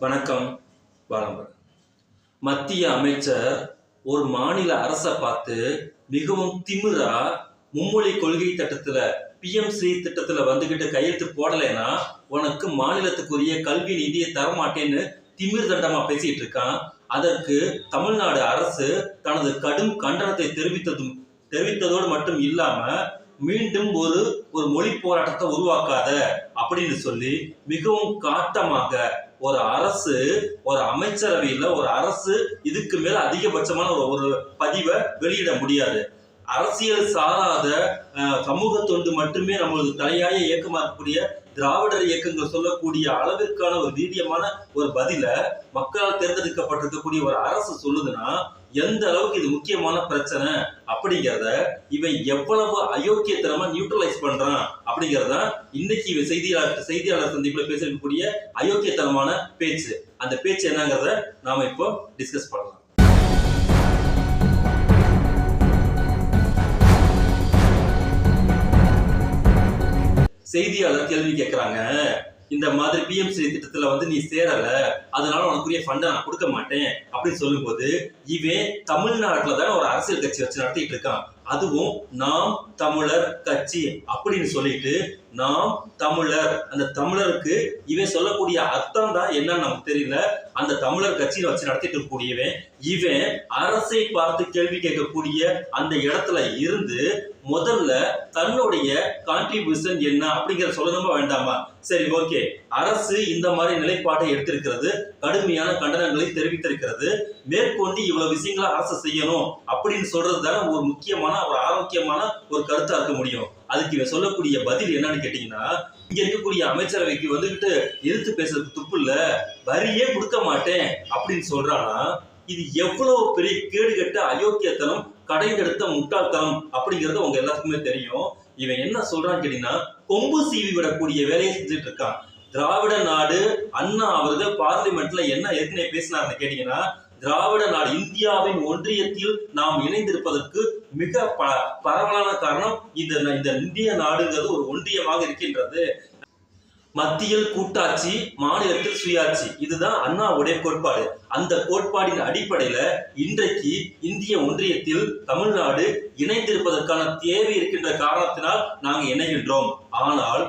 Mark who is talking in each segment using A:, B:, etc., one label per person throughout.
A: வணக்கம். பாலம்பர். மத்திய அமைச்சர் ஒரு மாநில அரசை பார்த்து மிகவும் திமிரா மும்மொழி கொள்கை திட்டத்துல PMC திட்டத்துல வந்துகிட்டு கையெழுத்து போடலைன்னா உனக்கு மாநிலத்துக்குரிய கல்வி நிதியை தரமாட்டேன்னு திமிர் தண்டமா பேசிட்டு இருக்கான். அதற்கு தமிழ்நாடு அரசு தனது கடும் கண்டனத்தை தெரிவித்ததோடு மட்டும் இல்லாம மீண்டும் ஒரு மொழி போராட்டத்தை உருவாக்காத அப்படின்னு சொல்லி மிகவும் காட்டமாக ஒரு அரசு, ஒரு அமைச்சரவையில் ஒரு அரசு இதுக்கு மேல அதிகபட்சமான ஒரு பதிவை வெளியிட முடியாது. அரசியல் சாராத சமூக தொண்டு மட்டுமே நம்மளது தலையாய இயக்கமா இருக்கக்கூடிய திராவிடர் இயக்கங்கள் சொல்லக்கூடிய அளவிற்கான ஒரு வீரியமான ஒரு பதில மக்களால் தேர்ந்தெடுக்கப்பட்டிருக்கக்கூடிய ஒரு அரசு சொல்லுதுன்னா எந்த அளவுக்கு இது முக்கியமான பிரச்சனை அப்படிங்கிறத இவன் எவ்வளவு அயோக்கியத்தனமா நியூட்ரலைஸ் பண்றான் அப்படிங்கிறத இன்னைக்கு இவன் செய்தியாளர் சந்திப்புல பேசக்கூடிய அயோக்கியத்தனமான பேச்சு. அந்த பேச்சு என்னங்கிறத நாம இப்போ டிஸ்கஸ் பண்ணலாம். செய்தியாளர் கேள்வி கேட்கிறாங்க, இந்த மாதிரி PMC திட்டத்துல நீ சேரல, அதனால உனக்குரிய ஃபண்டை நான் கொடுக்க மாட்டேன் அப்படின்னு சொல்லும்போது இவன் தமிழ்நாட்டுல தானே ஒரு அரசியல் கட்சி வச்சு நடத்திட்டு இருக்கான். அதுவும் நாம் தமிழர் கட்சி அப்படின்னு சொல்லிட்டு நாம் தமிழர், அந்த தமிழருக்கு இவன் சொல்லக்கூடிய அர்த்தம் தான் என்னன்னு நமக்கு தெரியல. அந்த தமிழர் கட்சியை வச்சு நடத்திட்டு இருக்கக்கூடியவன் இவன் அரசை பார்த்து கேள்வி கேட்கக்கூடிய அந்த இடத்துல இருந்து முதல்ல தன்னுடைய கான்ட்ரிபியூஷன் என்ன அப்படிங்கிற சொல்லணுமா வேண்டாமா? சரி, ஓகே, அரசு இந்த மாதிரி நிலைப்பாட்டை எடுத்திருக்கிறது, கடுமையான கண்டனங்களை தெரிவித்திருக்கிறது, மேற்கொண்டு இவ்வளவு விஷயங்களை அரசு செய்யணும் அப்படின்னு சொல்றது தானே ஒரு முக்கியமான ஒரு ஆரோக்கியமான ஒரு கருத்தா இருக்க முடியும். அதுக்கு இவன் சொல்லக்கூடிய பதில் என்னன்னு கேட்டீங்கன்னா, இங்க இருக்கக்கூடிய அமைச்சரவைக்கு வந்துகிட்டு எதிர்த்து பேசுறதுக்கு துப்பு இல்ல, வரியே கொடுக்க மாட்டேன் அப்படின்னு சொல்றானா இது எவ்வளவு பெரிய கேடுகட்ட அயோக்கியத்தனம், கடைந்தெடுத்த முட்டாள்தனம் அப்படிங்கறது உங்க எல்லாத்துக்குமே தெரியும். இவன் என்ன சொல்றான்னு கேட்டீங்கன்னா, கொம்பு சீவி விடக்கூடிய வேலையை செஞ்சுட்டு இருக்கான். திராவிட நாடு அண்ணா அவர்கள் பார்லிமெண்ட்ல என்ன ஏற்கனவே பேசினார்னு கேட்டீங்கன்னா, திராவிட நாடு இந்தியாவின் ஒன்றியத்தில் நாம் இணைந்திருப்பதற்கு மிக பரவலான காரணம் இந்த இந்திய நாடுங்கிறது ஒரு ஒன்றியமாக இருக்கின்றது. மத்தியில் கூட்டாட்சி, மாநிலத்தில் சுயாட்சி, இதுதான் அண்ணாவுடைய கோட்பாடு. அந்த கோட்பாடின் அடிப்படையில இன்றைக்கு இந்திய ஒன்றியத்தில் தமிழ்நாடு இணைந்திருப்பதற்கான தேவை இருக்கின்ற காரணத்தினால் நாங்க இணைகின்றோம். ஆனால்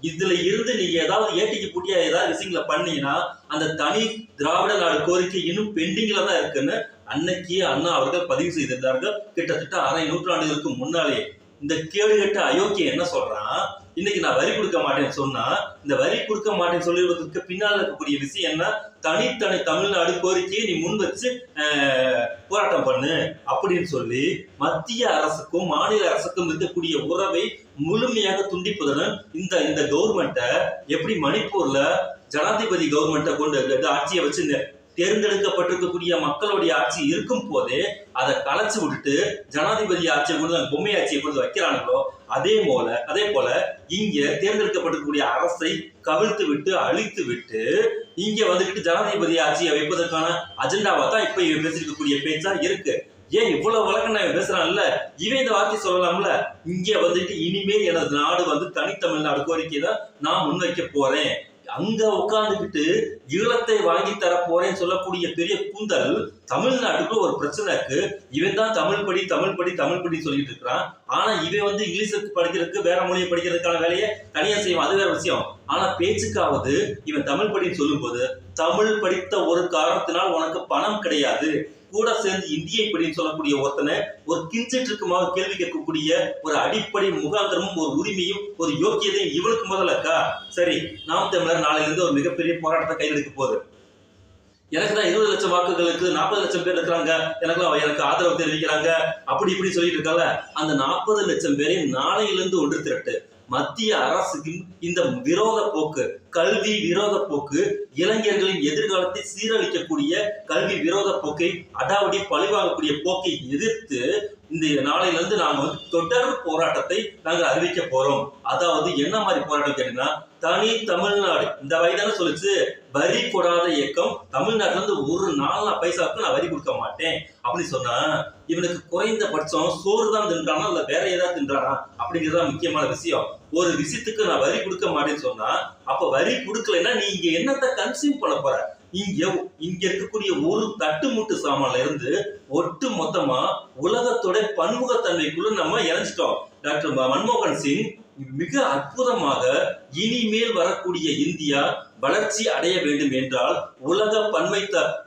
A: இதுல இருந்து நீங்க ஏதாவது ஏட்டிக்கு பூட்டியா ஏதாவது விஷயங்களை பண்ணீங்கன்னா அந்த தனி திராவிட நாடு கோரிக்கை இன்னும் பெண்டிங்ல தான் இருக்குன்னு அன்னைக்கு அண்ணா அவர்கள் பதிவு செய்திருந்தார்கள். கிட்டத்தட்ட அரை நூற்றாண்டுகளுக்கு முன்னாலே. இந்த கேடுகட்ட அயோக்கியம் என்ன சொல்றான், இன்னைக்கு நான் வரி கொடுக்க மாட்டேன்னு சொன்னா, இந்த வரி கொடுக்க மாட்டேன்னு சொல்லிடுவதற்கு பின்னால் இருக்கக்கூடிய விஷயம் என்ன, தனித்தனி தமிழ்நாடு கோரிக்கையை நீ முன் வச்சு போராட்டம் பண்ணு அப்படின்னு சொல்லி மத்திய அரசுக்கும் மாநில அரசுக்கும் இருக்கக்கூடிய உறவை முழுமையாக துண்டிப்பதுடன் இந்த கவர்மெண்ட்டை எப்படி மணிப்பூர்ல ஜனாதிபதி கவர்மெண்ட்டை கொண்டு ஆட்சியை வச்சு தேர்ந்தெடுக்கப்பட்டிருக்கக்கூடிய மக்களுடைய ஆட்சி இருக்கும் போதே அதை கலைச்சு விட்டுட்டு ஜனாதிபதி ஆட்சியை கொண்டு பொம்மை ஆட்சியை கொண்டு வைக்கிறாங்களோ அதே போல இங்க தேர்ந்தெடுக்கப்பட்டிருக்கக்கூடிய அரசை கவிழ்த்து விட்டு அழித்து விட்டு இங்க வந்துகிட்டு ஜனாதிபதி ஆட்சியை வைப்பதற்கான அஜெண்டாவா தான் இப்ப பேசிருக்கக்கூடிய பேச்சா இருக்கு. ஏன் இவ்வளவு வழக்கம் நான் பேசுறான்ல, இவன் இந்த வார்த்தை சொல்லலாம்ல, இங்க வந்துட்டு இனிமேல் எனது நாடு தனித்தமிழ்நாடு கோரிக்கை தான் நான் முன்வைக்க போறேன், அங்க உட்கார்ந்துகிட்டு ஈழத்தை வாங்கி தர போறேன்னு சொல்லக்கூடிய பெரிய கூந்தல் தமிழ்நாட்டுக்கு ஒரு பிரச்சனை இருக்கு. இவன் தான் தமிழ் படி சொல்லிட்டு இருக்கிறான். ஆனா இவன் இங்கிலீஷுக்கு படிக்கிறதுக்கு வேற மொழியை படிக்கிறதுக்கான வேலையை தனியா செய்வான், அது வேற விஷயம். ஆனா பேச்சுக்காவது இவன் தமிழ் படின்னு சொல்லும் போது, தமிழ் படித்த ஒரு காரணத்தினால் உனக்கு பணம் கிடையாது, கூட சேர்ந்து இந்தியை படின்னு சொல்லக்கூடிய ஒருத்தனை ஒரு கிஞ்சிட்டுக்குமாக கேள்வி கேட்கக்கூடிய ஒரு அடிப்படை முகாந்திரமும் ஒரு உரிமையும் ஒரு யோக்கியதையும் இவனுக்கு முதல்ல இருக்கா? சரி, நாம் தமிழர் நாளையில இருந்து ஒரு மிகப்பெரிய போராட்டத்தை கையெடுக்க போகுது. எனக்கு தான் 20 லட்சம் வாக்குகளுக்கு 40 லட்சம் பேர் இருக்கிறாங்க, எனக்கு ஆதரவு தெரிவிக்கிறாங்க அப்படி இப்படி சொல்லிட்டு இருக்காங்க. அந்த 40 லட்சம் பேரை நாளையிலிருந்து ஒன்று திரட்டு. மத்திய அரசுக்கு இந்த விரோத போக்கு, கல்வி விரோத போக்கு, இளைஞர்களின் எதிர்காலத்தை சீரழிக்கக்கூடிய கல்வி விரோத போக்கை, அடாவடி பழிவாங்கக்கூடிய போக்கை எதிர்த்து இந்த நாளையிலிருந்து நாங்க தொடர் போராட்டத்தை நாங்கள் அறிவிக்க போறோம். அதாவது என்ன மாதிரி போராட்டம் கேட்டீங்கன்னா, தனி தமிழ்நாடு, இந்த வயதான சொல்லிச்சு வரி கொடாத இயக்கம், தமிழ்நாட்டுல இருந்து ஒரு 4 பைசாவுக்கு நான் வரி கொடுக்க மாட்டேன் அப்படின்னு சொன்னா இவனுக்கு குறைந்தபட்சம் சோறு தான் தின்றானா இல்ல வேற ஏதாவது தின்றானா அப்படிங்கிறதா முக்கியமான விஷயம். ஒரு விஷயத்துக்கு நான் வரி கொடுக்க மாட்டேன்னு சொன்னா அப்ப வரி கொடுக்கலைன்னா நீ இங்க என்னத்தை கன்சியூம் பண்ண போற? இங்க இருக்கக்கூடிய ஒரு தட்டுமுட்டு சாமான்ல இருந்து ஒட்டு மொத்தமா உலகத்தோட பன்முகத்தன்மைக்குள்ள நம்ம இணைஞ்சிட்டோம். டாக்டர் மன்மோகன் சிங் மிக அற்புதமாக இனிமேல் வரக்கூடிய இந்தியா வளர்ச்சி அடைய வேண்டும் என்றால் உலக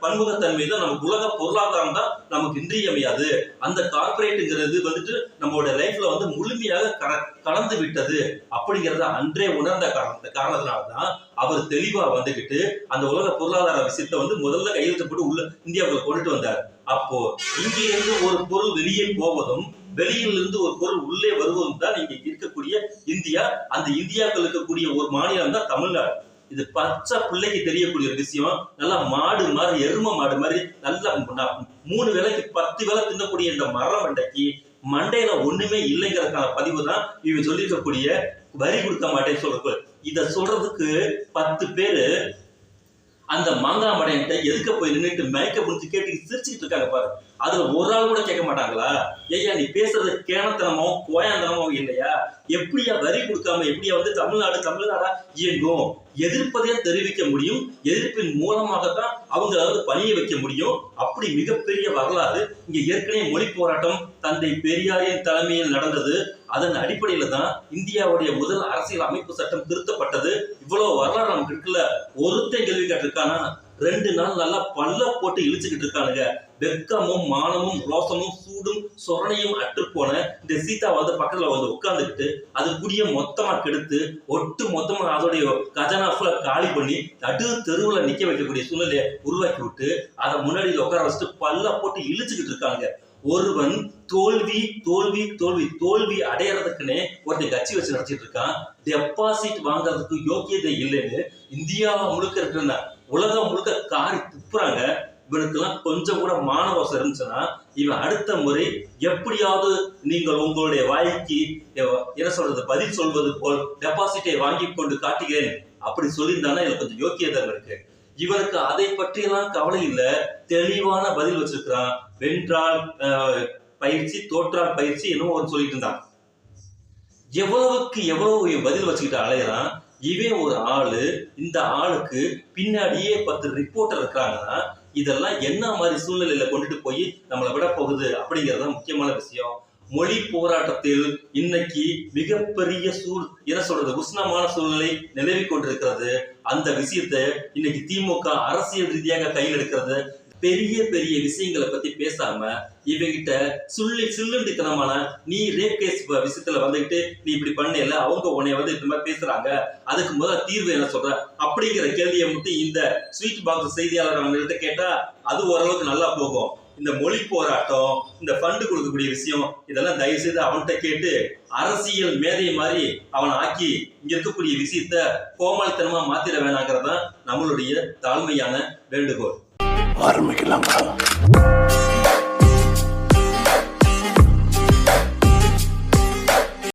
A: பன்முகத்தன்மை தான் நமக்கு, உலக பொருளாதாரம் தான் நமக்கு இன்றியமையாது. அந்த கார்பரேட்டுங்கிறது வந்துட்டு நம்மளோட லைஃப்ல வந்து முழுமையாக கலந்து விட்டது அப்படிங்கிறத அன்றே உணர்ந்த காரணத்தினால்தான் அவர் தெளிவா வந்துகிட்டு அந்த உலக பொருளாதார விஷயத்தை வந்து முதல்ல கையெழுத்து போட்டு உள்ள இந்தியாவுக்குள்ள கொண்டுட்டு வந்தார். அப்போ இங்கே இருந்து ஒரு பொருள் வெளியே போவதும் வெளியில் இருந்து ஒரு பொருள் உள்ளே வருவதும் தான் இங்க இருக்கக்கூடிய இந்தியா. அந்த இந்தியாவுக்குள்ள இருக்கக்கூடிய ஒரு மாநிலம் தான் தமிழ்நாடு. இது பச்சை பிள்ளைக்கு தெரியக்கூடிய ஒரு விஷயம். நல்லா மாடு மாதிரி, எரும மாடு மாதிரி நல்லா 3 வேளைக்கு 10 வேளை தின்னக்கூடிய இந்த மரம் மண்டையில ஒண்ணுமே இல்லைங்கிறதுக்கான பதிவு தான் இவங்க சொல்லியிருக்கக்கூடிய வரி கொடுக்க மாட்டேன்னு சொல்றது. இத சொல்றதுக்கு 10 பேரு அந்த மாங்காய் மடையன்ட்ட எதுக்க போய் நின்றுட்டு மயக்க புடிச்சு கேட்டு சிரிச்சுட்டு இருக்காங்க பாரு. அதுல ஒரு ஆள் கூட கேட்க மாட்டாங்களா, ஐயா நீ பேசுறது கேணத்தனமோ கோயாந்தனமோ இல்லையா, எப்படியா வரி கொடுக்காம எப்படியா வந்து தமிழ்நாடா இயங்கும்? எதிர்ப்பதே தெரிவிக்க முடியும், எதிர்ப்பின் மூலமாகத்தான் அவங்களாவது பணிய வைக்க முடியும். அப்படி மிகப்பெரிய வரலாறு இங்க ஏற்கனவே மொழி போராட்டம் தந்தை பெரியாரின் தலைமையில் நடந்தது. அதன் அடிப்படையில தான் இந்தியாவுடைய முதல் அரசியல் அமைப்பு சட்டம் திருத்தப்பட்டது. இவ்வளவு வரலாறு நமக்கு இருக்குல்ல. ஒருத்தன் கேள்வி கேட்டிருக்கானா? 2 நாள் நல்லா பல்ல போட்டு இழிச்சுக்கிட்டு இருக்கானுங்க. வெக்கமும் மானமும் ரோசமும் சூடும் சொரணையும் அற்றுப்போன இந்த சீதா வந்து பக்கத்துல வந்து உட்கார்ந்துக்கிட்டு அது குடிய மொத்தமா கெடுத்து ஒட்டு மொத்தமா அதோடைய கஜானாஃபுல காலி பண்ணி நடு தெருவுல நிக்க வைக்கக்கூடிய சூழ்நிலையை உருவாக்கி விட்டு அதை முன்னாடியில உட்கார வச்சுட்டு பல்ல போட்டு இழிச்சுக்கிட்டு இருக்காங்க. ஒருவன் தோல்வி தோல்வி தோல்வி தோல்வி அடையறதுக்குன்னே ஒருத்தன் கட்சி வச்சு நடத்திட்டு இருக்கான். டெபாசிட் வாங்குறதுக்கு யோக்கியதை இல்லைன்னு இந்தியாவை முழுக்க இருக்கிற உலகம் முழுக்க காரி துப்புறாங்க. இவனுக்கெல்லாம் கொஞ்சம் கூட மானரோசம் இருந்துச்சுன்னா இவன் அடுத்த முறை எப்படியாவது நீங்கள் உங்களுடைய வாய்க்கு என்ன சொல்றது பதில் சொல்வது போல் டெபாசிட்டை வாங்கி கொண்டு காட்டுகிறேன் அப்படி சொல்லியிருந்தானா எனக்கு கொஞ்சம் யோக்கியதை இருக்கு. இவனுக்கு அதை பற்றியெல்லாம் கவலை இல்லை, தெளிவான பதில் வச்சிருக்கிறான். வென்றால் பயிற்சி, தோற்றால் பயிற்சி என்னமோ ஒன்று சொல்லிட்டு இருந்தான். எவ்வளவுக்கு எவ்வளவு பதில் வச்சுக்கிட்டு அலையிறான். இவன் ஒரு ஆளு, இந்த ஆளுக்கு பின்னாடியே 10 ரிப்போர்ட்டர் இருக்கிறாங்கன்னா இதெல்லாம் என்ன மாதிரி சூழ்நிலையில கொண்டுட்டு போய் நம்மளை விட போகுது அப்படிங்கிறது முக்கியமான விஷயம். மொழி போராட்டத்தில் இன்னைக்கு மிகப்பெரிய என்ன சொல்றது உஷ்ணமான சூழ்நிலை நிலவி கொண்டிருக்கிறது. அந்த விஷயத்தை இன்னைக்கு திமுக அரசியல் ரீதியாக கையில் எடுக்கிறது. பெரிய பெரிய விஷயங்களை பத்தி பேசாம இவங்கிட்ட சில்லுண்டித்தனமான நீ ரேப் கேஸ் விஷயத்துல வந்துகிட்டு நீ இப்படி பண்ணல, அவங்க உன்னைய வந்து இந்த மாதிரி பேசுறாங்க, அதுக்கு முதல்ல தீர்வு என்ன சொல்ற அப்படிங்கிற கேள்வியை மட்டும் இந்த ஸ்வீட் பாக்ஸ் செய்தியாளர் அவங்கள்ட்ட கேட்டா அது ஓரளவுக்கு நல்லா போகும். இந்த மொழி போராட்டம், இந்த ஃபண்டு கொடுக்கக்கூடிய விஷயம் இதெல்லாம் தயவு செய்து அவன்கிட்ட கேட்டு அரசியல் மேதை மாதிரி அவனை ஆக்கி இங்க இருக்கக்கூடிய விஷயத்த கோமாளித்தனமா மாத்திர வேணாங்கிறதான் நம்மளுடைய தாழ்மையான வேண்டுகோள்.
B: ஆரம்பிக்கலாம்.